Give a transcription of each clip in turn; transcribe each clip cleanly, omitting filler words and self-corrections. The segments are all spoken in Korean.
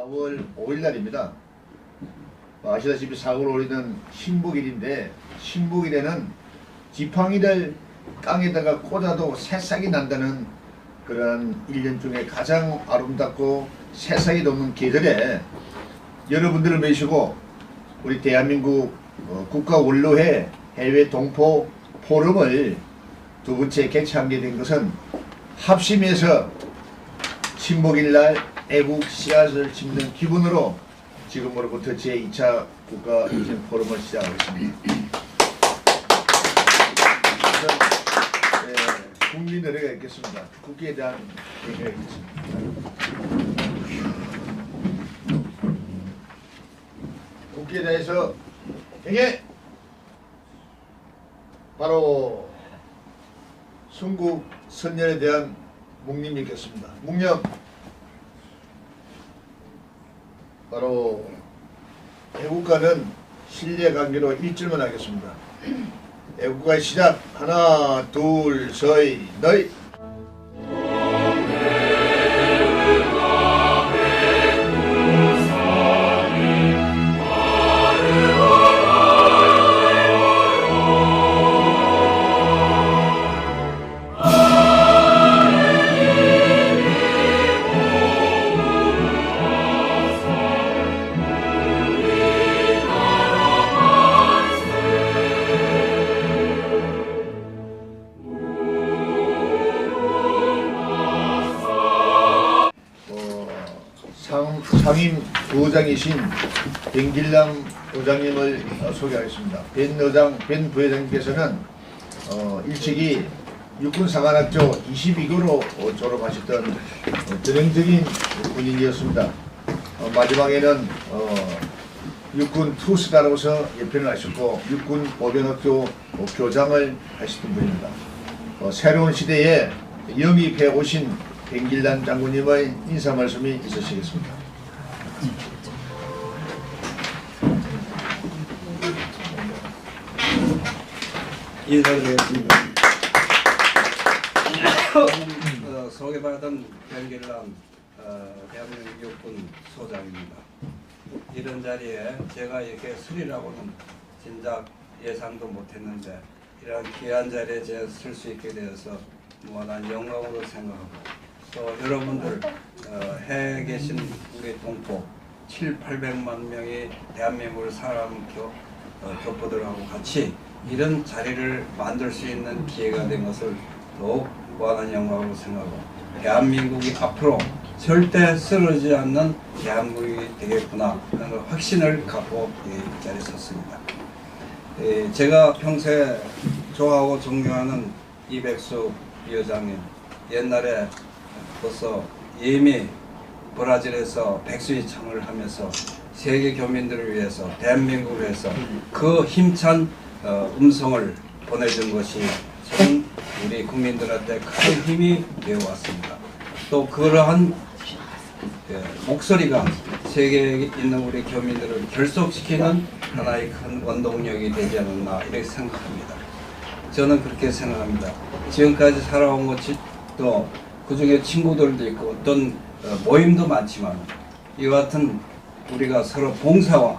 4월 5일 날입니다. 아시다시피 4월 5일은 신복일인데, 신복일에는 지팡이를 땅에다가 꽂아도 새싹이 난다는 그러한 1년 중에 가장 아름답고 새싹이 돋는 계절에 여러분들을 모시고 우리 대한민국 국가원로회 해외 동포 포럼을 두 번째 개최하게 된 것은 합심해서 신복일날 애국 씨앗을 심는 기분으로 지금으로부터 제2차 국가인생 포럼을 시작하겠습니다. 국민 노래가 있겠습니다. 국기에 대한 얘기가 있겠습니다. 국기에 대해서 행해! 바로 순국 선열에 대한 묵념이 있겠습니다. 묵념! 바로 애국가는 신뢰관계로 1절만 하겠습니다. 애국가의 시작! 하나, 둘, 서이, 너희! 상임 부의장이신 뱅길남 의장님을 소개하겠습니다. 벤 부회장님께서는 일찍이 육군사관학교 22교로 졸업하셨던 전형적인 군인이었습니다. 마지막에는 육군 투스타로서 예편을 하셨고 육군 보병학교 교장을 하셨던 분입니다. 새로운 시대에 영입해 오신 뱅길남 장군님의 인사 말씀이 있으시겠습니다. 인사드리겠습니다. 소개받은 뱅길남 대한민국 육군 소장입니다. 이런 자리에 제가 이렇게 술이라고는 진작 예상도 못했는데 이런 귀한 자리에 제가 쓸 수 있게 되어서 무한한 영광으로 생각하고 또 여러분들 해외에 계신 우리 동포 700~800만 명이 대한민국을 사랑하는 교포들하고 같이 이런 자리를 만들 수 있는 기회가 된 것을 더욱 무한한 영광으로 생각하고 대한민국이 앞으로 절대 쓰러지지 않는 대한민국이 되겠구나 하는 확신을 갖고 이 자리에 섰습니다. 제가 평소에 좋아하고 존경하는 이백수 위원장님, 옛날에 벌써 이미 브라질에서 백수의 창을 하면서 세계 교민들을 위해서 대한민국을 위해서 그 힘찬 음성을 보내준 것이 참 우리 국민들한테 큰 힘이 되어왔습니다. 또 그러한 목소리가 세계에 있는 우리 교민들을 결속시키는 하나의 큰 원동력이 되지 않았나 이렇게 생각합니다. 저는 그렇게 생각합니다. 지금까지 살아온 것이 또 그 중에 친구들도 있고 어떤 모임도 많지만 이와 같은 우리가 서로 봉사와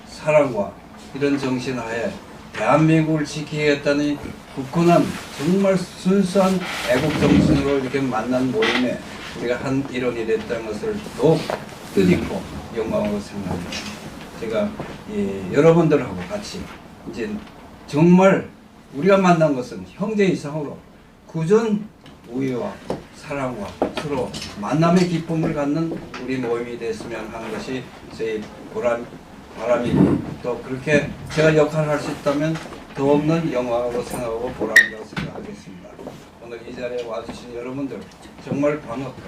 사랑과 이런 정신하에 대한민국을 지키겠다는 굳건한 정말 순수한 애국 정신으로 이렇게 만난 모임에 우리가 한 일원이 됐다는 것을 더욱 뜻있고 영광으로 생각합니다. 제가 여러분들하고 같이 이제 정말 우리가 만난 것은 형제 이상으로 굳은 우애와 사랑과 서로 만남의 기쁨을 갖는 우리 모임이 됐으면 하는 것이 저희 바람이고 또 그렇게 제가 역할을 할 수 있다면 더 없는 영광으로 생각하고 보람이라고 생각하겠습니다. 오늘 이 자리에 와주신 여러분들 정말 반갑고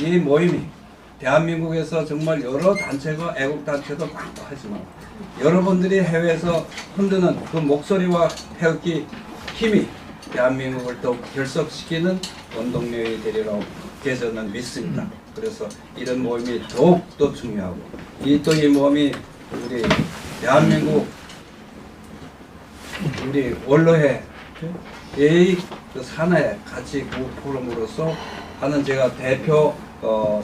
이 모임이 대한민국에서 정말 여러 단체가 애국단체도 많고 하지만 여러분들이 해외에서 흔드는 그 목소리와 태극기 힘이 대한민국을 더 결속시키는 원동력이 되리라고 저는 믿습니다. 그래서 이런 모임이 더욱더 중요하고 이 모임이 우리 대한민국 우리 원로회 그 산하에 같이 그 포럼으로서 하는 제가 대표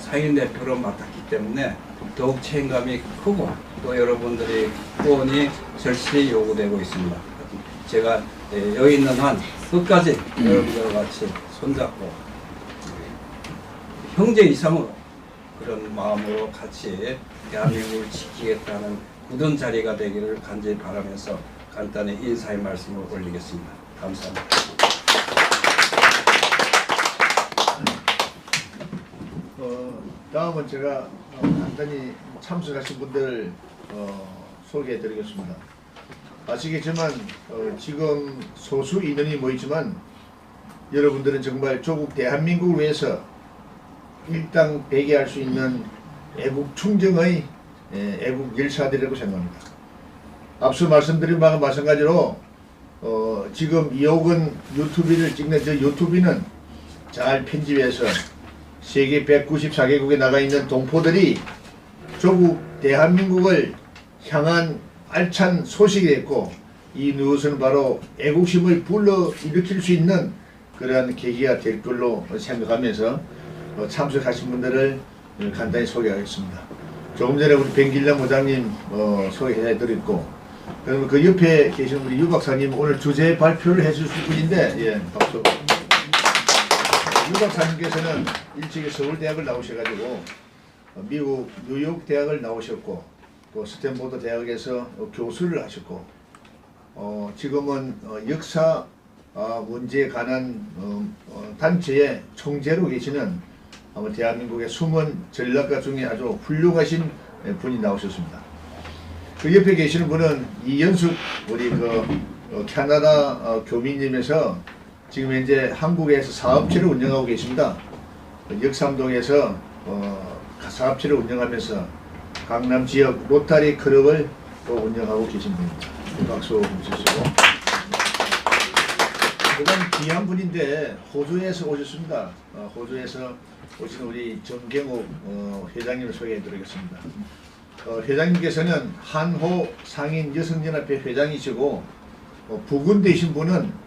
상임 대표로 맡았기 때문에 더욱 책임감이 크고 또 여러분들의 후원이 절실히 요구되고 있습니다. 제가 여기 있는 한 끝까지 여러분들과 같이 손잡고 형제 이상으로 그런 마음으로 같이 대한민국을 지키겠다는 굳은 자리가 되기를 간절히 바라면서 간단히 인사의 말씀을 올리겠습니다. 감사합니다. 다음은 제가 간단히 참석하신 분들 소개해 드리겠습니다. 아시겠지만 지금 소수 인원이 모이지만 여러분들은 정말 조국 대한민국을 위해서 일당 배기할 수 있는 애국 충정의 애국 열사들이라고 생각합니다. 앞서 말씀드린 바와 마찬가지로 지금 이호근 유튜브를 찍는 저 유튜브는 잘 편집해서 세계 194개국에 나가 있는 동포들이 조국 대한민국을 향한 알찬 소식이 됐고 이 뉴스는 바로 애국심을 불러일으킬 수 있는 그러한 계기가 될 걸로 생각하면서 참석하신 분들을 간단히 소개하겠습니다. 조금 전에 우리 백길남 부장님 소개해드렸고 그러면 그 옆에 계신 우리 유 박사님 오늘 주제 발표를 해주실 분인데 예, 박수. 유 박사님께서는 일찍이 서울대학을 나오셔가지고 미국 뉴욕 대학을 나오셨고 또 스탠포드 대학에서 교수를 하셨고 지금은 역사 문제에 관한 단체의 총재로 계시는 대한민국의 숨은 전략가 중에 아주 훌륭하신 분이 나오셨습니다. 그 옆에 계시는 분은 이연숙 우리 캐나다 교민님에서 지금 현재 한국에서 사업체를 운영하고 계십니다. 역삼동에서 사업체를 운영하면서 강남 지역 로타리 클럽을 또 운영하고 계신 분입니다. 박수 주시고. 그다음 귀한 분인데 호주에서 오셨습니다. 호주에서 오신 우리 정경욱 회장님을 소개해드리겠습니다. 회장님께서는 한호 상인 여성연합회 회장이시고 부군 되신 분은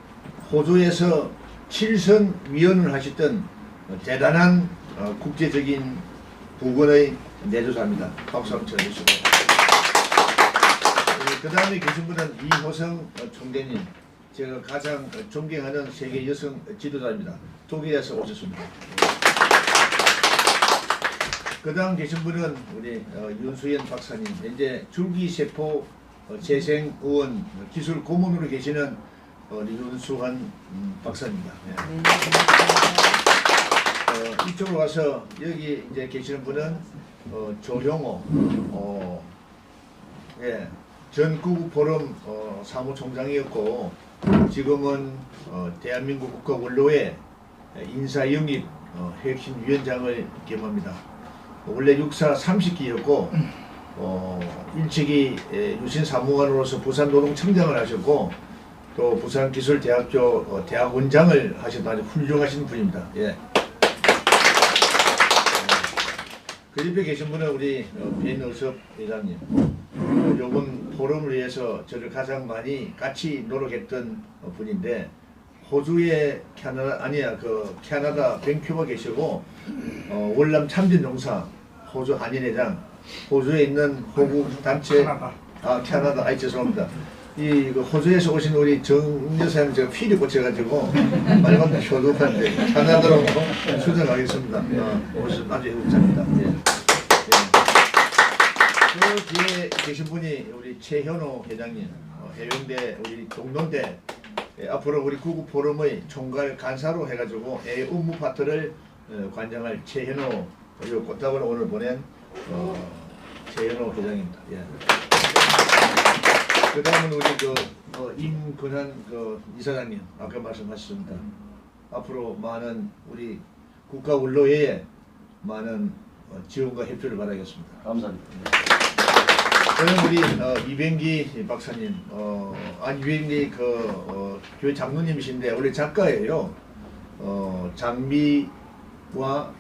호주에서 7선 위원을 하셨던 대단한 국제적인 부군의 내조사입니다. 박수 한번 쳐주시고. 그 다음에 계신 분은 이호성 총재님, 제가 가장 존경하는 세계 여성 지도자입니다. 독일에서 오셨습니다. 그 다음 계신 분은 우리 윤수연 박사님, 현재 줄기세포 재생의원 기술 고문으로 계시는 우리 윤수환 박사입니다. 네. 이쪽으로 와서 여기 이제 계시는 분은 조형호 예, 전 구국포럼 사무총장이었고 지금은 대한민국 국가원로회 인사영입 핵심위원장을 겸합니다. 원래 육사 30기였고 일찍이 유신사무관으로서 부산노동청장을 하셨고 또 부산기술대학교 대학원장을 하셨던 아주 훌륭하신 분입니다. 예. 그 옆에 계신 분은 우리 변우섭 회장님. 요번 포럼을 위해서 저를 가장 많이 같이 노력했던 분인데 호주에 캐나다 밴쿠버 계시고 월남 참전용사 호주 한인회장 호주에 있는 호국 단체 캐나다 죄송합니다. 이 호주에서 오신 우리 정 여사님 제가 피리 꽂혀가지고 말만 효도한데 캐나다로 수정하겠습니다. 오늘 아주 행복합니다. 예. 그 뒤에 계신 분이 우리 최현호 회장님, 해병대 우리 동론대 앞으로 우리 구국 포럼의 총괄 간사로 해가지고 업무 파트를 관장할 최현호 꽃다발 오늘 보낸 최현호 회장입니다. 예. 그 다음은 우리 임근한 이사장님 아까 말씀하셨습니다. 앞으로 많은 우리 국가원로회에 많은 지원과 협조를 바라겠습니다. 감사합니다. 저는 우리 이병기 박사님, 이병기 교회 장로님이신데 원래 작가예요. 장미와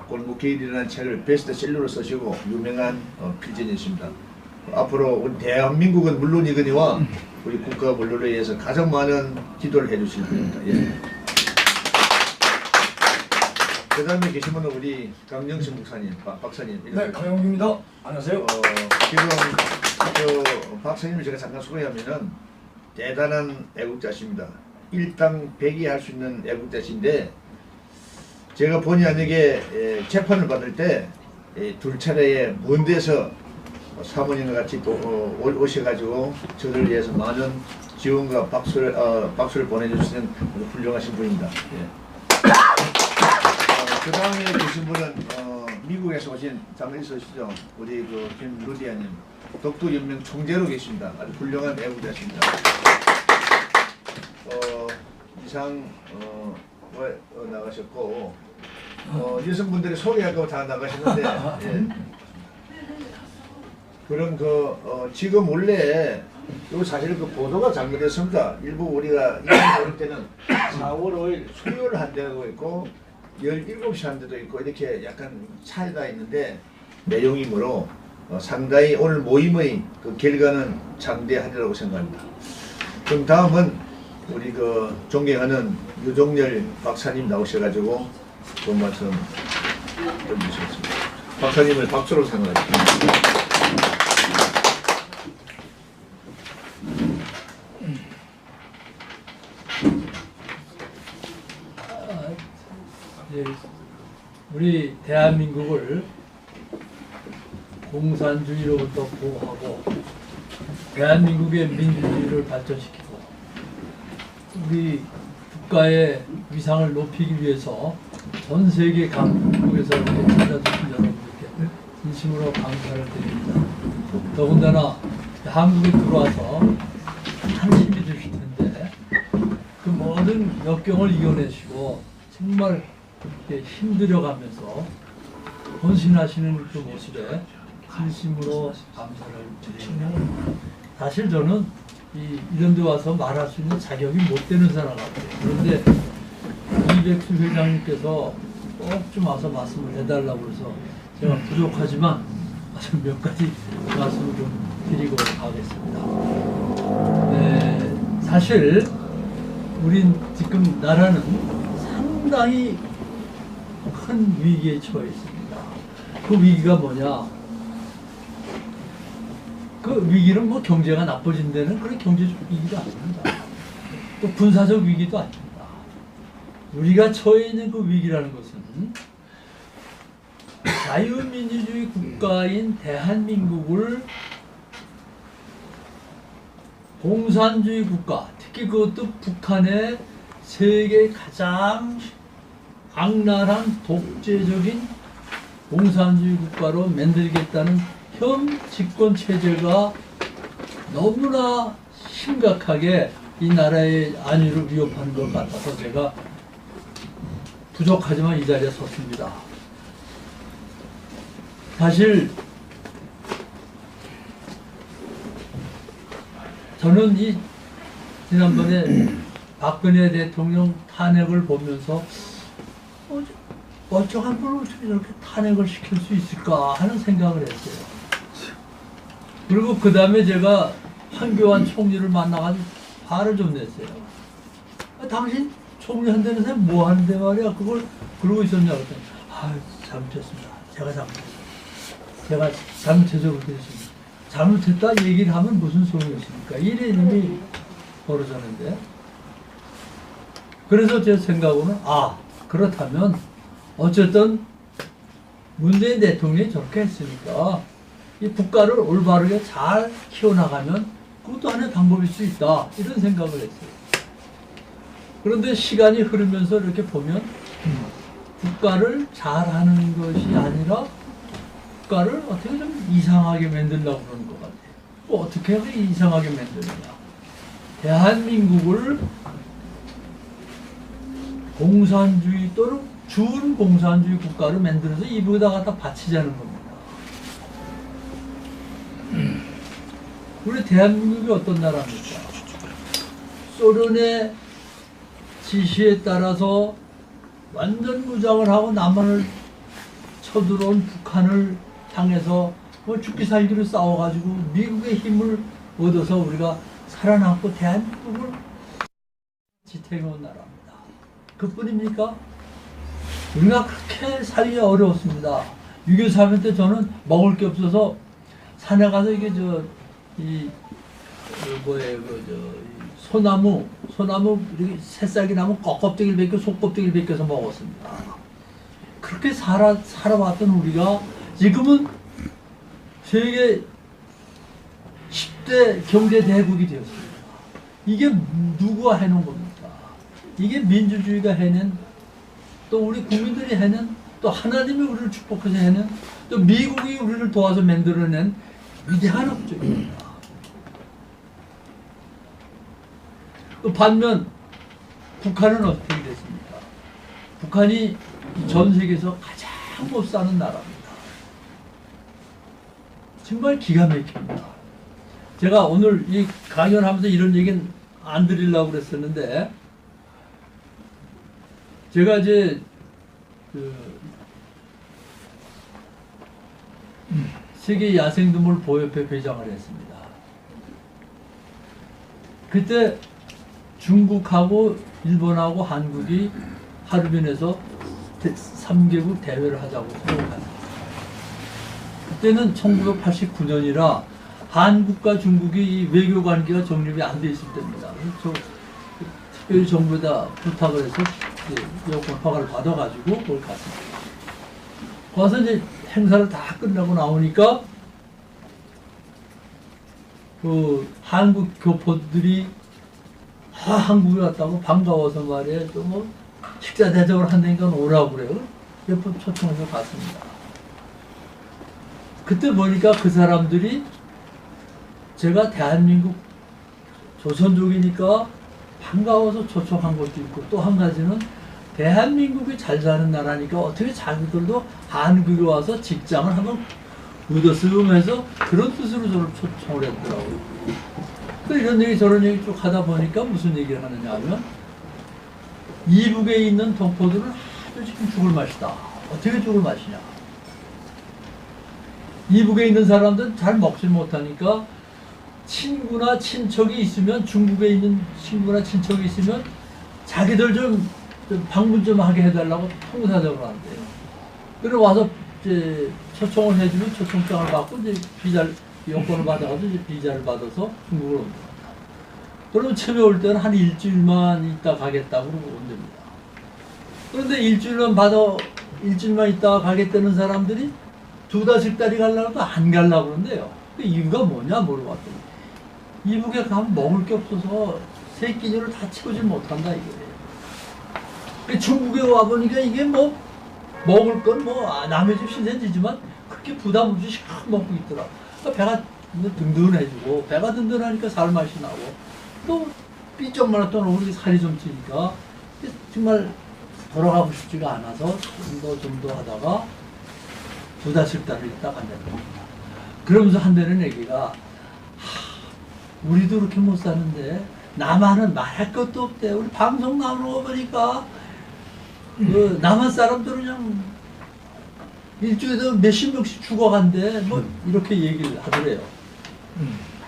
골목길이라는 책을 베스트셀러로 쓰시고 유명한 필진이십니다. 앞으로 우리 대한민국은 물론이거니와 우리 국가 원로회에서 가장 많은 기도를 해주실 분입니다. 예. 그 다음에 계신 분은 우리 강영신 목사님, 박사님. 네, 강영규입니다. 안녕하세요. 지금 박사님을 제가 잠깐 소개하면은 대단한 애국자십니다. 일당 백이 할 수 있는 애국자신데 제가 본의 아니게 재판을 받을 때 둘 차례에 먼 데서 사모님과 같이 오셔가지고 저를 위해서 많은 지원과 박수를 보내주시는 훌륭하신 분입니다. 그 다음에 계신 분은 미국에서 오신 잠깐 있으시죠? 우리 그 김루디아님, 독도연맹 총재로 계십니다. 아주 훌륭한 애국자십니다. 이상 나가셨고 여성분들이 소개하고 다 나가셨는데 그럼 지금 원래 요 사실 그 보도가 잘못됐습니다. 일부 우리가 이런 볼 때는 4월 5일 수요일 한 데도 있고 17시 한 데도 있고 이렇게 약간 차이가 있는데 내용이 뭐로 상당히 오늘 모임의 그 결과는 장대하리라고 생각합니다. 그럼 다음은 우리 그 존경하는 유종열 박사님 나오셔가지고 그 말씀 좀 주시겠습니다. 박사님을 박수로 생각하십니다. 우리 대한민국을 공산주의로부터 보호하고 대한민국의 민주주의를 발전시키고 우리 국가의 위상을 높이기 위해서 전 세계 각국에서 이렇게 찾아주신 여러분들께 진심으로 감사를 드립니다. 더군다나 한국에 들어와서 한심히 주실 텐데 그 모든 역경을 이겨내시고 정말 이렇게 힘들어가면서 헌신하시는 그 모습에 진심으로 감사를 드립니다. 사실 저는 이런 데 와서 말할 수 있는 자격이 못 되는 사람 같아요. 그런데 이백수 회장님께서 꼭 좀 와서 말씀을 해달라고 해서 제가 부족하지만 몇 가지 말씀을 좀 드리고 가겠습니다. 네, 사실 우린 지금 나라는 상당히 큰 위기에 처해 있습니다. 그 위기가 뭐냐? 그 위기는 뭐 경제가 나빠진 데는 그런 경제적 위기가 아닙니다. 또 군사적 위기도 아닙니다. 우리가 처해 있는 그 위기라는 것은 자유민주주의 국가인 대한민국을 공산주의 국가, 특히 그것도 북한의 세계 가장 악랄한 독재적인 공산주의 국가로 만들겠다는 현 집권 체제가 너무나 심각하게 이 나라의 안위를 위협하는 것 같아서 제가 부족하지만 이 자리에 섰습니다. 사실 저는 지난번에 박근혜 대통령 탄핵을 보면서 멀쩡한 분을 어떻게 저렇게 탄핵을 시킬 수 있을까 하는 생각을 했어요. 그리고 그 다음에 제가 황교안 총리를 만나가지고 화를 좀 냈어요. 당신 총리 한다는 사람 뭐 하는데 말이야? 그걸 그러고 있었냐 그랬더니 잘못했습니다. 제가 잘못했어요. 제가 잘못해서 그렇게 했습니다. 잘못했다 얘기를 하면 무슨 소용이 있습니까? 이래 이미 벌어졌는데. 그래서 제 생각으로는 그렇다면 어쨌든 문재인 대통령이 저렇게 했으니까 이 국가를 올바르게 잘 키워나가면 그것도 하나의 방법일 수 있다 이런 생각을 했어요. 그런데 시간이 흐르면서 이렇게 보면 국가를 잘하는 것이 아니라 국가를 어떻게 좀 이상하게 만들려고 그러는 것 같아요. 어떻게 하면 이상하게 만드느냐. 대한민국을 공산주의 또는 준공산주의 국가를 만들어서 이부에다 갖다 바치자는 겁니다. 우리 대한민국이 어떤 나라입니까? 소련의 지시에 따라서 완전 무장을 하고 남한을 쳐들어온 북한을 향해서 죽기 살기로 싸워가지고 미국의 힘을 얻어서 우리가 살아남고 대한민국을 지탱해온 나라입니다. 그뿐입니까? 우리가 그렇게 살기 어려웠습니다. 6.25 사변 때 저는 먹을 게 없어서 산에 가서 이게 이 소나무 이렇게 새싹이 나면 껍데기를 벗겨 속껍데기를 벗겨서 먹었습니다. 그렇게 살아왔던 우리가 지금은 세계 10대 경제 대국이 되었습니다. 이게 누구가 해놓은 겁니까? 이게 민주주의가 해낸, 또 우리 국민들이 해낸, 또 하나님이 우리를 축복해서 해낸, 또 미국이 우리를 도와서 만들어낸 위대한 업적입니다. 또 반면 북한은 어떻게 됐습니까? 북한이 전 세계에서 가장 못 사는 나라입니다. 정말 기가 막힙니다. 제가 오늘 이 강연하면서 이런 얘기는 안 드리려고 그랬었는데, 제가 이제 세계 야생동물 보호협회 회장을 했습니다. 그때 중국하고 일본하고 한국이 하루빈에서 3개국 대회를 하자고 생각합니다. 그때는 1989년이라 한국과 중국이 이 외교 관계가 정립이 안 돼 있을 때입니다. 특별히 정부에다 부탁을 해서 여권 허가를 받아가지고 그걸 갔습니다. 가서 이제 행사를 다 끝나고 나오니까 그 한국 교포들이 한국에 왔다고 반가워서 말이에요. 또 뭐 식사 대접을 한다니까 오라고 그래요. 몇 번 초청해서 갔습니다. 그때 보니까 그 사람들이 제가 대한민국 조선족이니까 반가워서 초청한 것도 있고, 또 한 가지는 대한민국이 잘 사는 나라니까 어떻게 자기들도 한국에 와서 직장을 한번 얻었으면서 그런 뜻으로 저를 초청을 했더라고요. 또 이런 얘기 저런 얘기 쭉 하다 보니까 무슨 얘기를 하느냐 하면, 이북에 있는 동포들은 아주 지금 죽을 맛이다. 어떻게 죽을 맛이냐. 이북에 있는 사람들은 잘 먹지 못하니까 친구나 친척이 있으면, 중국에 있는 친구나 친척이 있으면 자기들 좀 방문 좀 하게 해달라고 통사적으로 한대요. 그리고 와서 이제 초청을 해주면 초청장을 받고 이제 비자를, 여권을 받아가지고 이제 비자를 받아서 중국으로 옵니다. 그러면 처음에 올 때는 한 일주일만 있다 가겠다고 온답니다. 그런데 일주일만 있다 가겠다는 사람들이 2-5달이 가려고 안 가려고 그러는데요. 그 이유가 뭐냐 물어봤더니, 이북에 가면 먹을 게 없어서 새끼들을 다 채우지 못한다 이거예요. 중국에 와보니까 이게 뭐 먹을 건 뭐 남의 집 신세지지만 그렇게 부담 없이 샥 먹고 있더라. 그러니까 배가 든든해지고, 배가 든든하니까 살맛이 나고, 또 삐쩍말았던 우리 살이 좀 찌니까 정말 돌아가고 싶지가 않아서 좀 더 하다가 2-5달을 있다 간다는 겁니다. 그러면서 한다는 얘기가, 우리도 그렇게 못 사는데 남한은 말할 것도 없대. 우리 방송 나오는 거 보니까 그 남한 사람들은 그냥 일주일에 몇십 명씩 죽어간대. 뭐 이렇게 얘기를 하더래요.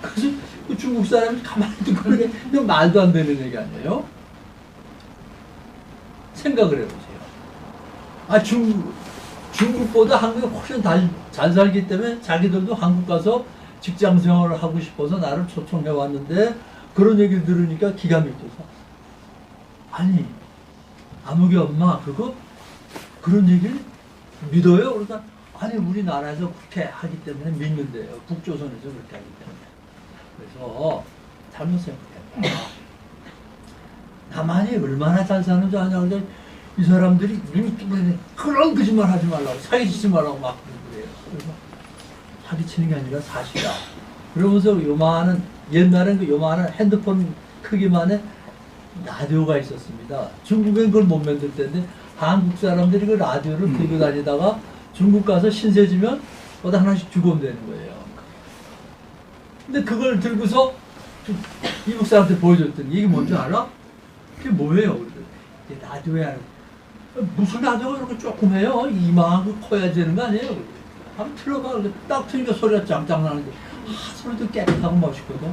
그래서 그 중국 사람이 가만히 듣고 그게 말도 안 되는 얘기 아니에요? 생각을 해보세요. 중국보다 한국이 훨씬 잘 살기 때문에 자기들도 한국 가서 직장 생활을 하고 싶어서 나를 초청해 왔는데, 그런 얘기를 들으니까 기가 막혀서, 아니 아무개 엄마 그런 얘기를 믿어요? 그러니까 아니 우리나라에서 그렇게 하기 때문에 믿는데요. 북조선에서 그렇게 하기 때문에. 그래서 잘못 생각했다. 남한이 얼마나 잘 사는 줄 아냐. 근데 이 사람들이 눈이 뜨문에 그런 거짓말 하지 말라고, 사기치지 말라고 막 그래요. 그래서 사기치는 게 아니라 사실이다. 그러면서 요만한, 옛날엔 그 요만한 핸드폰 크기만의 라디오가 있었습니다. 중국엔 그걸 못 만들 때인데 한국 사람들이 그 라디오를 들고 다니다가 중국 가서 신세지면 거기다 하나씩 주고 온다는 거예요. 근데 그걸 들고서 이북 사람한테 보여줬더니, 이게 뭔지 알아? 그게 뭐예요? 이게 라디오야. 무슨 라디오가 이렇게 조금 해요? 이만하고 커야 되는 거 아니에요? 한번 틀어봐. 딱 트니까 소리가 짱짱 나는데, 소리도 깨끗하고 멋있거든.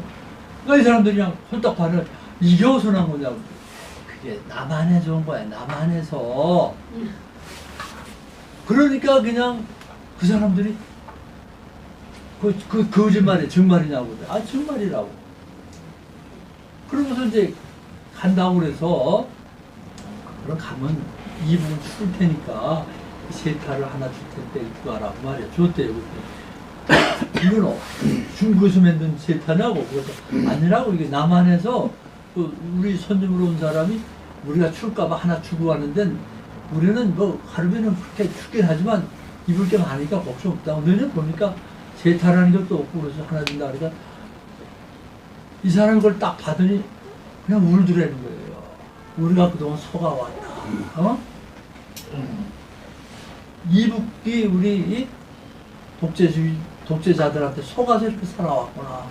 그러니까 이 사람들이 그냥 홀딱 반을, 이게 어디서 난 거냐고. 그게 남한에 좋은 거야. 남한에서 그러니까 그냥 그 사람들이 그 거짓말이 정말이냐고. 아, 정말이라고. 그러고서 이제 간다고 그래서, 그럼 가면 이북은 줄 테니까 세타를 하나 줄 텐데 이거 하라고 말이야. 줬대요. 이건 중국에서 만든 세타냐고. 그래서 아니라고. 이게 남한에서 우리 손님으로 온 사람이 우리가 출까봐 하나 주고 가는데 우리는 뭐 하루에는 그렇게 춥긴 하지만 입을 게 많으니까 걱정 없다고. 너네 보니까 세타라는 것도 없고 그래서 하나 준다 그러니까 이 사람이 그걸 딱 받으니 그냥 울더라는 거예요. 우리가 그동안 속아왔다. 어? 이북이 우리 독재자들한테 속아서 이렇게 살아왔구나.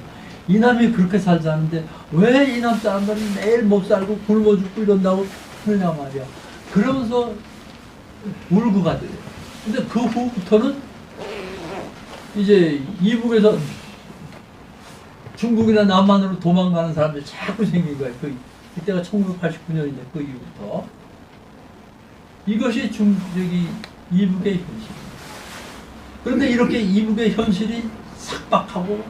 이남이 그렇게 살자는데 왜 이남 사람들은 매일 못 살고 굶어 죽고 이런다고 그러냐 말이야. 그러면서 울고 가더래요. 근데 그 후부터는 이제 이북에서 중국이나 남한으로 도망가는 사람들이 자꾸 생긴 거예요. 그때가 1989년인데 그 이후부터. 이것이 이북의 현실입니다. 그런데 이렇게 이북의 현실이 삭박하고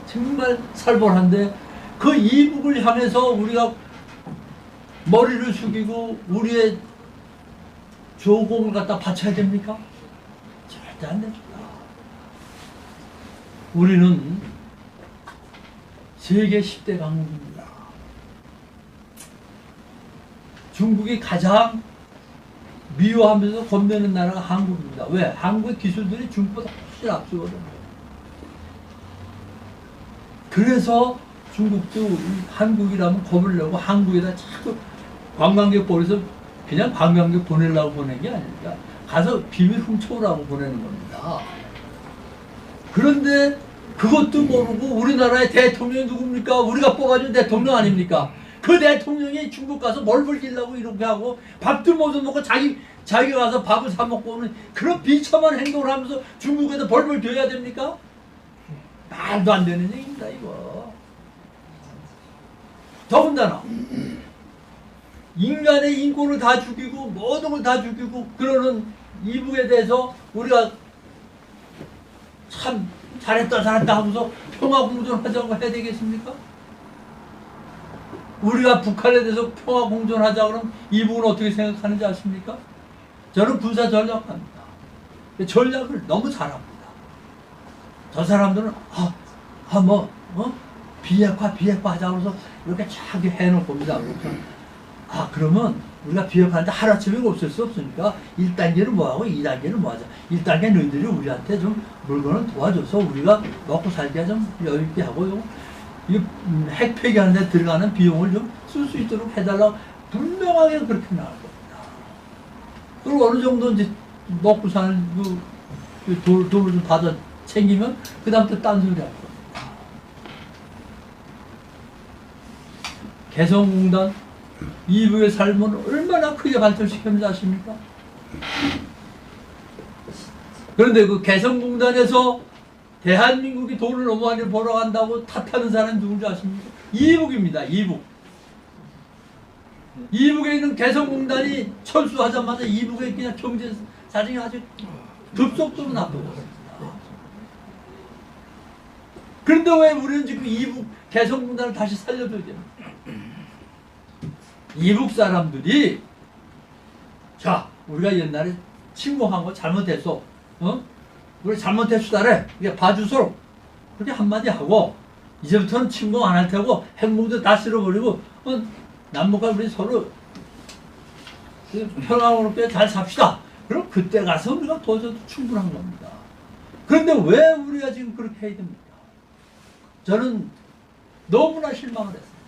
정말 살벌한데 그 이북을 향해서 우리가 머리를 숙이고 우리의 조공을 갖다 바쳐야 됩니까? 절대 안 됩니다. 우리는 세계 10대 강국입니다. 중국이 가장 미워하면서 겁내는 나라가 한국입니다. 왜? 한국의 기술들이 중국보다 훨씬 앞서거든요. 그래서 중국도 한국이라면 겁을 내고 한국에다 자꾸 관광객 보내서 그냥 관광객 보내려고 보낸 게 아닙니다. 가서 비밀 훔쳐오라고 보내는 겁니다. 그런데 그것도 모르고 우리나라의 대통령이 누굽니까? 우리가 뽑아준 대통령 아닙니까? 그 대통령이 중국 가서 뭘 벌기려고 이렇게 하고 밥도 못 먹고 자기가 가서 밥을 사 먹고 오는 그런 비참한 행동을 하면서 중국에도 벌벌 줘야 됩니까? 말도 안 되는 얘기입니다, 이거. 더군다나 인간의 인권을 다 죽이고 모든 걸 다 죽이고 그러는 이북에 대해서 우리가 참 잘했다 하면서 평화공존하자고 해야 되겠습니까? 우리가 북한에 대해서 평화공존하자 그러면 이북은 어떻게 생각하는지 아십니까? 저는 군사 전략합니다. 전략을 너무 잘합니다. 저 사람들은 비핵화 하자 그래서 이렇게 쫙 해놓을 겁니다. 그러면 우리가 비핵화하는데 하루아침에 없을 수 없으니까 1단계는 뭐하고 2단계는 뭐하자. 1단계 너희들이 우리한테 좀 물건을 도와줘서 우리가 먹고 살기가 좀 여유있게 하고 이 핵 폐기하는 데 들어가는 비용을 좀 쓸 수 있도록 해달라고 분명하게 그렇게 나올 겁니다. 그리고 어느 정도 이제 먹고 사는 돈을 좀 받아 챙기면 그 다음부터 딴소리 할 겁니다. 개성공단 이북의 삶은 얼마나 크게 발전시켰는지 아십니까? 그런데 그 개성공단에서 대한민국이 돈을 너무 많이 벌어간다고 탓하는 사람이 누군지 아십니까? 이북입니다. 이북에 있는 개성공단이 철수하자마자 이북의 그냥 경제 사정이 아주 급속도로 나빠졌습니다. 그런데 왜 우리는 지금 이북 개성공단을 다시 살려줘야 됩니까? 이북 사람들이 우리가 옛날에 침공한 거 잘못했어. 우리 잘못했수다래. 이게 봐주소. 그렇게 한마디 하고 이제부터는 침공 안 할 테고 핵무기도 다 쓸어버리고 남북과 우리 서로 평화롭게 잘 삽시다. 그럼 그때 가서 우리가 도와줘도 충분한 겁니다. 그런데 왜 우리가 지금 그렇게 해야 됩니까? 저는 너무나 실망을 했습니다.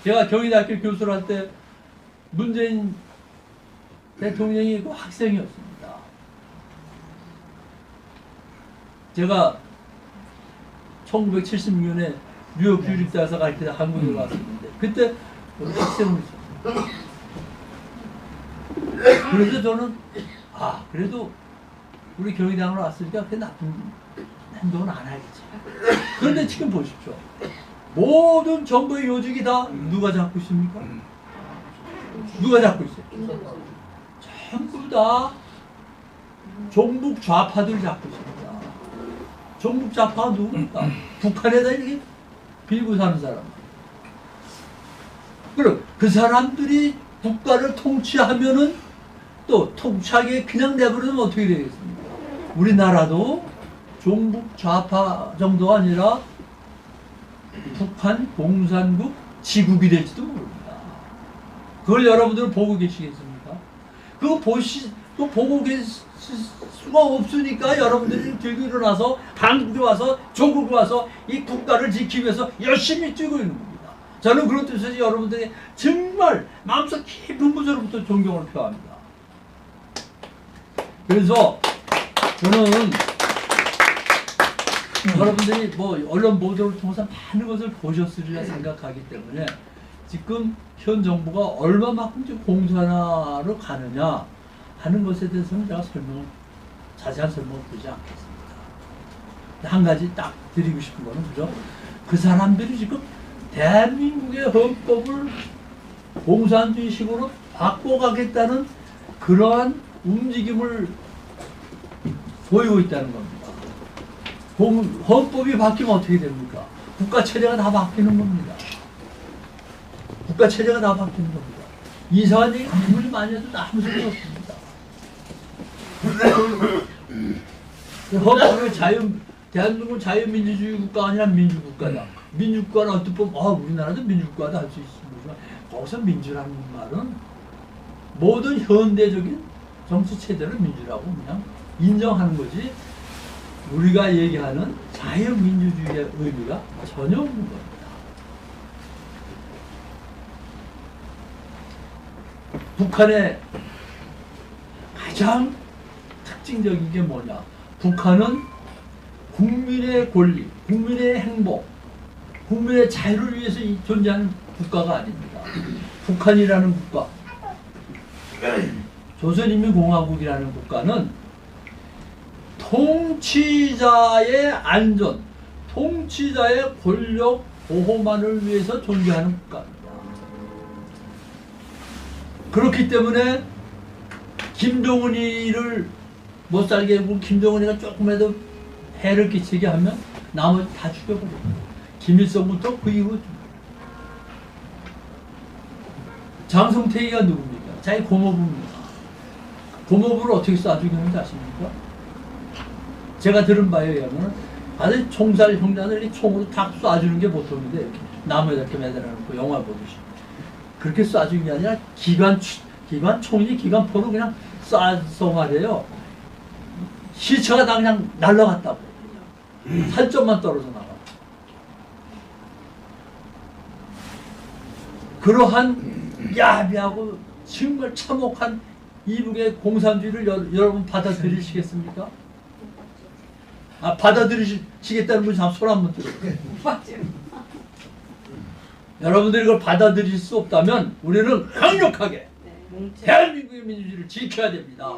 제가 경희대학교 교수를 할 때 문재인 대통령이 그 학생이었습니다. 제가 1976년에 뉴욕 주립대에서 갈 때 한국에 왔었는데 그때 학생을 있었어요. 그래서 저는 그래도 우리 경희대학으로 왔으니까 그게 나쁜 행동은 안 하겠지. 그런데 지금 보십시오. 모든 정부의 요직이 다 누가 잡고 있습니까? 누가 잡고 있어요? 전부 다 종북 좌파들 잡고 있습니다. 종북 좌파가 누굽니까? 북한에다 이렇게 빌고 사는 사람. 그럼 그 사람들이 국가를 통치하면은 또 통치하게 그냥 내버리면 어떻게 되겠습니까? 우리나라도 종북 좌파 정도가 아니라 북한 공산국 지국이 될지도 모릅니다. 그걸 여러분들은 보고 계시겠습니까? 그거 보고 계실 수가 없으니까 여러분들이 들고 일어나서 한국에 와서 조국에 와서 이 국가를 지키기 위해서 열심히 뛰고 있는 겁니다. 저는 그런 뜻에서 여러분들이 정말 마음속 깊은 곳으로부터 존경을 표합니다. 그래서 저는 여러분들이 뭐 언론 보도를 통해서 많은 것을 보셨으리라 생각하기 때문에 지금 현 정부가 얼마만큼 지금 공산화로 가느냐 하는 것에 대해서는 제가 자세한 설명을 드리지 않겠습니다. 한 가지 딱 드리고 싶은 거는 그죠? 그 사람들이 지금 대한민국의 헌법을 공산주의식으로 바꿔가겠다는 그러한 움직임을 보이고 있다는 겁니다. 헌법이 바뀌면 어떻게 됩니까? 국가체제가 다 바뀌는 겁니다. 국가체제가 다 바뀌는 겁니다. 이상한 얘기 아무리 많이 해도 아무 소리 없습니다. 헌법은 대한민국은 자유민주주의 국가가 아니라 민주국가다. 민주국가는 어떻게 보면 우리나라도 민주국가다 할 수 있습니다. 거기서 민주라는 말은 모든 현대적인 정치체제를 민주라고 그냥 인정하는 거지 우리가 얘기하는 자유민주주의의 의미가 전혀 없는 겁니다. 북한의 가장 특징적인 게 뭐냐? 북한은 국민의 권리, 국민의 행복, 국민의 자유를 위해서 존재하는 국가가 아닙니다. 북한이라는 국가, 조선인민공화국이라는 국가는 통치자의 안전, 통치자의 권력 보호만을 위해서 존재하는 국가입니다. 그렇기 때문에 김정은이를 못 살게 하고 김정은이가 조금이라도 해를 끼치게 하면 나머지 다 죽여버립니다. 김일성부터 그 이후 장성태이가 누굽니까? 자기 고모부입니다. 고모부를 어떻게 쏴 죽였는지 아십니까? 제가 들은 바에 의하면 아주 총살 형사들이 총으로 탁 쏴주는 게 보통인데 이렇게 나무에다 이렇게 매달아놓고 영화 보듯이 그렇게 쏴주는 게 아니라 기관총이 기관포로 그냥 쏴서 말이에요. 시체가 다 그냥 날라갔다고. 살점만 떨어져 나가. 그러한 야비하고 정말 참혹한 이북의 공산주의를 여러분 받아들이시겠습니까? 받아들이시겠다는 분이 손 한번 들어볼게요. 여러분들이 이걸 받아들일 수 없다면 우리는 강력하게 대한민국의 민주주의를 지켜야 됩니다.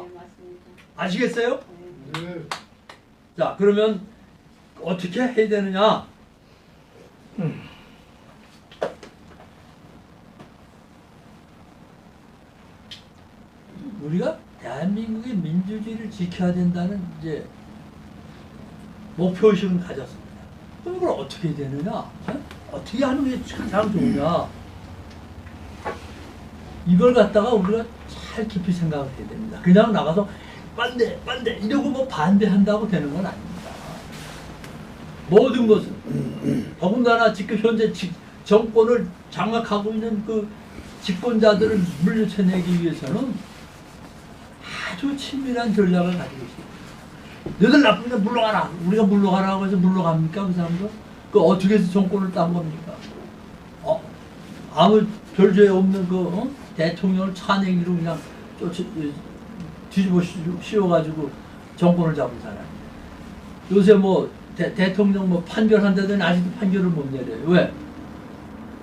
아시겠어요? 자, 그러면 어떻게 해야 되느냐? 우리가 대한민국의 민주주의를 지켜야 된다는 이제 목표의식을 가졌습니다. 그럼 이걸 어떻게 해야 되느냐? 어떻게 하는 게 가장 좋으냐? 이걸 갖다가 우리가 잘 깊이 생각을 해야 됩니다. 그냥 나가서 반대 이러고 뭐 반대한다고 되는 건 아닙니다. 모든 것은 더군다나 지금 현재 정권을 장악하고 있는 그 집권자들을 물리쳐내기 위해서는 아주 친밀한 전략을 가지고 있습니다. 너희들 나쁘니까 물러가라. 우리가 물러가라고 해서 물러갑니까? 그 사람들? 그 어떻게 해서 정권을 딴 겁니까? 아무 별죄 없는 대통령을 차내기로 그냥 뒤집어 씌워가지고 정권을 잡은 사람이에요. 요새 뭐 대통령 판결한다더니 아직도 판결을 못 내려요. 왜?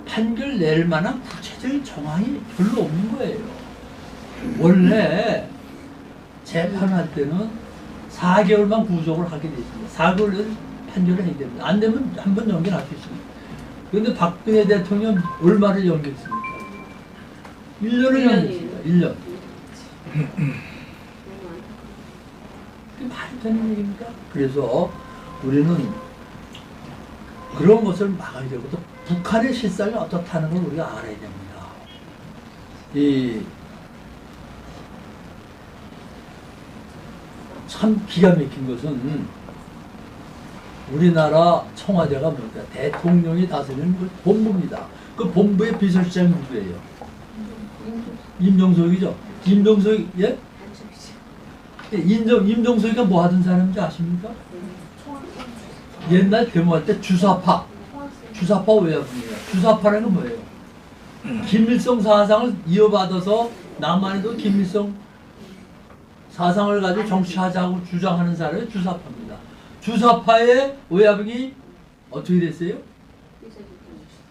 판결 낼 만한 구체적인 정황이 별로 없는 거예요. 원래 재판할 때는 4개월만 구속을 하게 돼 있습니다. 4개월 판결을 해야 됩니다. 안 되면 한 번 연결할 수 있습니다. 그런데 박근혜 대통령 얼마를 연결했습니까? 1년을 연결했습니다. 1년. 그게 말이 되는 얘기입니까? 그래서 우리는 그런 것을 막아야 되고 또 북한의 실상이 어떻다는 걸 우리가 알아야 됩니다. 참 기가 막힌 것은 우리나라 청와대가 뭡니까? 대통령이 다스리는 그 본부입니다. 그 본부의 비서실장이 누구예요? 임종석이죠. 임종석이, 예? 임종석이가 뭐 하던 사람인지 아십니까? 옛날 데모할 때 주사파 외야분이에요. 주사파라는 건 뭐예요? 김일성 사상을 이어받아서 남한에도 김일성 사상을 가지고 정치하자고 주장하는 사람이 주사파입니다. 주사파의 외야분이 어떻게 됐어요?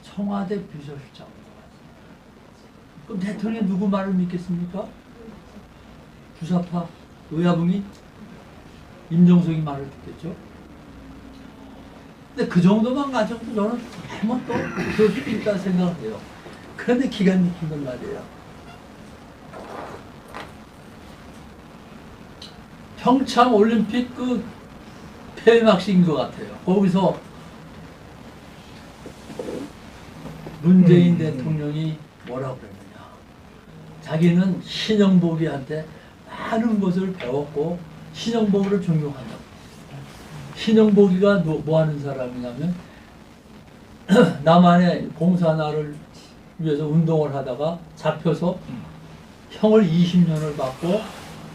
청와대 비서실장. 그럼 대통령이 누구 말을 믿겠습니까? 주사파 의아붕이 임종석이 말을 듣겠죠. 근데 그 정도만 가지고 저는 한번 또 그럴 수 있다고 생각을 해요. 그런데 기가 막힌 건 말이에요. 평창 올림픽 그 폐막식인 것 같아요. 거기서 문재인 대통령이 뭐라고 그랬느냐. 자기는 신영복이한테 많은 것을 배웠고 신영복이를 존경한다고. 신영복이가 뭐 하는 사람이냐면 남한의 공산화를 위해서 운동을 하다가 잡혀서 형을 20년을 받고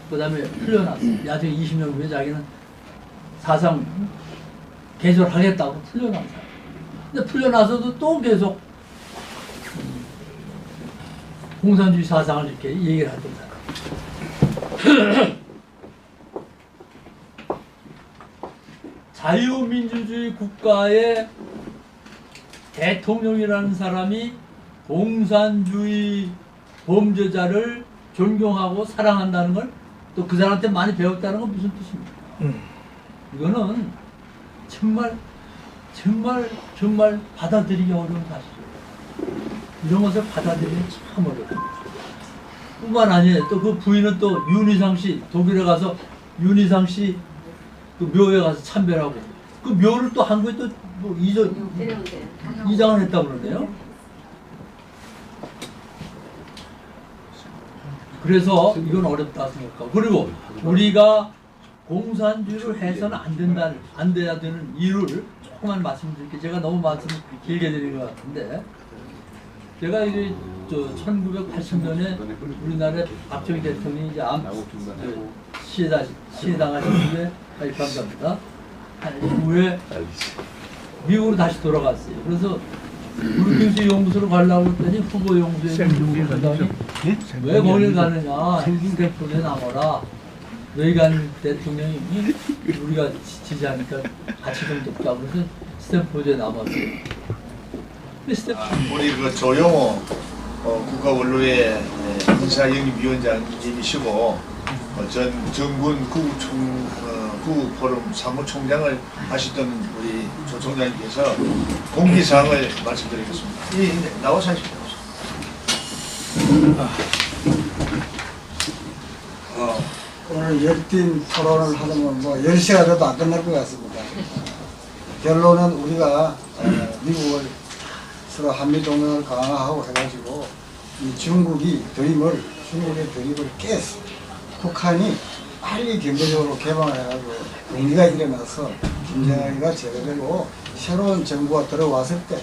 그 다음에 풀려났어요. 나중에 20년 후에 자기는 사상 개설하겠다고 풀려난 사람. 근데 풀려나서도 또 계속 공산주의 사상을 이렇게 얘기를 하던 사람. 자유민주주의 국가의 대통령이라는 사람이 공산주의 범죄자를 존경하고 사랑한다는 걸 또 그 사람한테 많이 배웠다는 건 무슨 뜻입니까? 이거는 정말 받아들이기 어려운 사실이에요. 이런 것을 받아들이기 참 어려워요. 뿐만 아니에요. 또 그 부인은 또 윤희상 씨, 독일에 가서 윤희상 씨 그 묘에 가서 참배하고 그 묘를 또 한국에 또 뭐 이장을 했다고 그러네요. 그래서 이건 어렵다 생각하고, 그리고 우리가 공산주의를 해서는 안 돼야 되는 이유를 조금만 말씀드릴게요. 제가 너무 말씀 길게 드린 것 같은데, 제가 이제 1980년에 우리나라의 박정희 대통령이 이제 시해당하신 후에 감사합니다. 후에 미국으로 다시 돌아갔어요. 그래서 우리 교수 연구소로 가려고 했더니 후보 연구소에 누구보다니 왜 거길 가느냐, 스탠포드에 남아라. 너희가 대통령이 우리가 지지하니까 같이 좀 돕자. 그래서 스탠포드에 남았어요. 우리 그 조영호 국가원로회 인사영입위원장님이시고 전 정군 구포럼 사무총장을 하시던 우리 조 총장님께서 공지사항을 말씀드리겠습니다. 나와서 하십시오. 오늘 열띤 토론을 하려면 뭐 10시간 돼도 안 끝날 것 같습니다. 결론은 우리가 미국을 서로 한미동맹을 강화하고 해가지고 이 중국의 드림을 깼어. 북한이 빨리 경제적으로 개방을 해가지고 공기가 일어나서 김정은이가 제거되고 새로운 정부가 들어왔을 때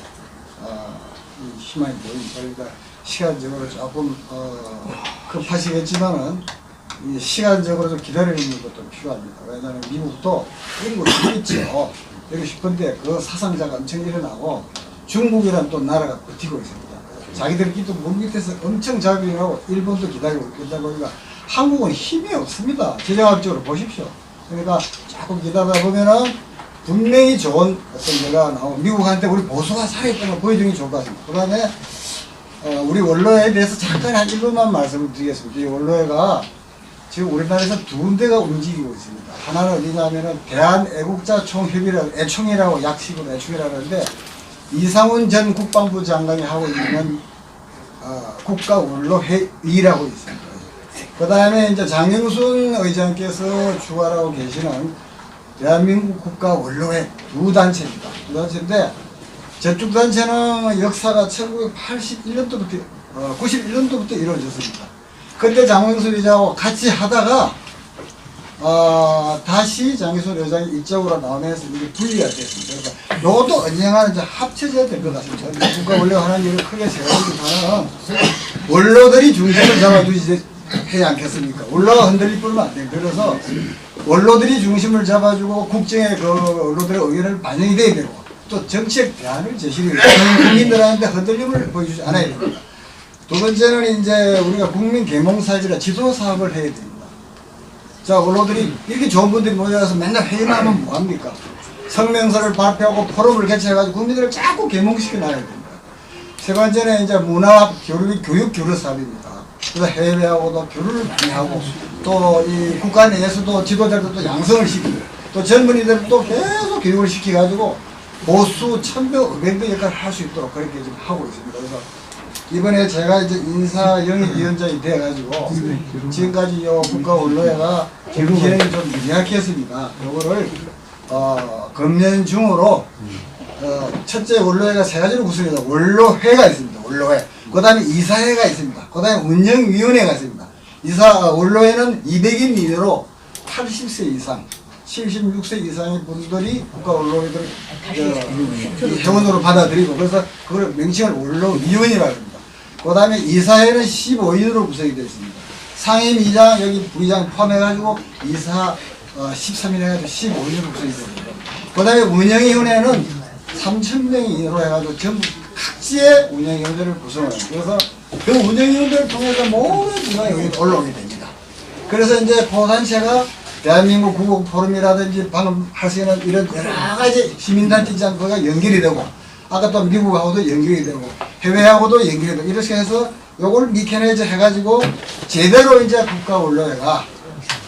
이 희망이 보입니다. 그러니까 시간적으로 조금 급하시겠지만은 이 시간적으로 좀 기다리는 것도 필요합니다. 왜냐하면 미국도 이기고 싶겠죠. 이기고 싶은데 그 사상자가 엄청 일어나고 중국이란 또 나라가 버티고 있습니다. 자기들끼리 또 물 밑에서 엄청 작용하고 일본도 기다리고 있다 보니까 한국은 힘이 없습니다. 지정학적으로 보십시오. 그러니까 조금 기다리다 보면은 분명히 좋은 어떤 예가 나오고 미국한테 우리 보수가 살아있다는 걸 보여주는 게 좋을 것 같습니다. 그 다음에 우리 원로회에 대해서 잠깐 한 1분만 말씀을 드리겠습니다. 이 원로회가 지금 우리나라에서 두 군데가 움직이고 있습니다. 하나는 어디냐면은 대한애국자총협의라고, 애총이라고 약식으로 애총이라고 하는데 이상훈 전 국방부 장관이 하고 있는 국가원로회의라고 있습니다. 그 다음에 이제 장영순 의장께서 주관하고 계시는 대한민국 국가 원로회 두 단체입니다. 두 단체인데 저쪽 단체는 역사가 1981년도부터 91년도부터 이루어졌습니다. 그때 장영순 의장하고 같이 하다가 다시 장영순 의장이 이쪽으로 나오면서 이게 분리가 됐습니다. 그래서 이것도 언젠가는 이제 합쳐져야 될 것 같습니다. 국가 원로 하는 일을 크게 세우기보다는 원로들이 중심을 잡아주지 해야 않겠습니까? 원로가 흔들릴 뿐만 안 돼요. 그래서 원로들이 중심을 잡아주고 국정에 그 원로들의 의견을 반영이 돼야 되고 또 정책 대안을 제시를 국민들한테 흔들림을 보여주지 않아야 됩니다. 두 번째는 이제 우리가 국민 계몽 사업이라 지도 사업을 해야 됩니다. 자, 원로들이 이렇게 좋은 분들이 모여서 맨날 회의만 하면 뭐합니까? 성명서를 발표하고 포럼을 개최해가지고 국민들을 자꾸 계몽시켜 나가야 됩니다. 세 번째는 이제 문화 교육 교류 사업입니다. 그래서 해외하고도 교류를 많이 하고 또 이 국가 내에서도 지도자들도 또 양성을 시키고 또 젊은이들을 또 계속 교육을 시켜가지고 보수 천명 의견의 역할을 할 수 있도록 그렇게 지금 하고 있습니다. 그래서 이번에 제가 이제 인사영입위원장이 돼가지고 지금까지 요 국가 원로회가 기능이 좀 미약했습니다. 요거를 금년 중으로 첫째 원로회가 세 가지로 구성해서 원로회가 있습니다. 원로회. 그 다음에 이사회가 있습니다. 그 다음에 운영위원회가 있습니다. 원로회는 200인 이내로 80세 이상, 76세 이상의 분들이 국가 원로회를 회원으로 받아들이고 그래서 그걸 명칭을 원로위원회라고 합니다. 그 다음에 이사회는 15인으로 구성이 되어 있습니다. 상임이장, 여기 부의장 포함해가지고 이사 13인 해가지고 15인으로 구성이 됩니다. 그 다음에 운영위원회는 3,000명이 인으로 해가지고 전부 각지의 운영위원회를 구성해요. 그래서 그 운영위원회를 통해서 모든 중앙에 올라오게 됩니다. 그래서 이제 포단체가 대한민국 구국 포럼이라든지 방금 할 수 있는 이런 여러 가지 시민단체장 거가 연결이 되고 아까 또 미국하고도 연결이 되고 해외하고도 연결이 되고 이렇게 해서 요걸 미케네이저 해가지고 제대로 이제 국가 원로회가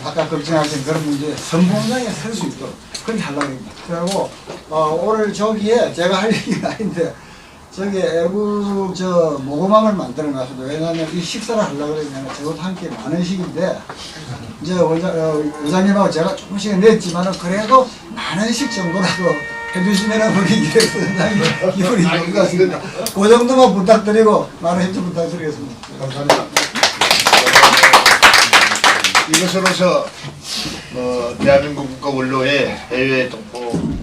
아까 걱정하신 그런 문제에 선봉장에 설 수 있도록 그렇게 하려고 합니다. 그리고 오늘 저기에 제가 할 얘기는 아닌데 저기 애국 모금함을 만들어 놨습니다. 왜냐하면 이 식사를 하려고 그러면 저것도 함께 많은 식인데 이제 의장님하고 제가 조금씩 냈지만은 그래도 많은 식 정도라도 해주시면은 우리 이래서 의장님 기분이 좋을 것 같습니다. 그 정도만 부탁드리고 많은 협조 부탁드리겠습니다. 감사합니다. 이것으로서 대한민국 국가 원로회 해외 동포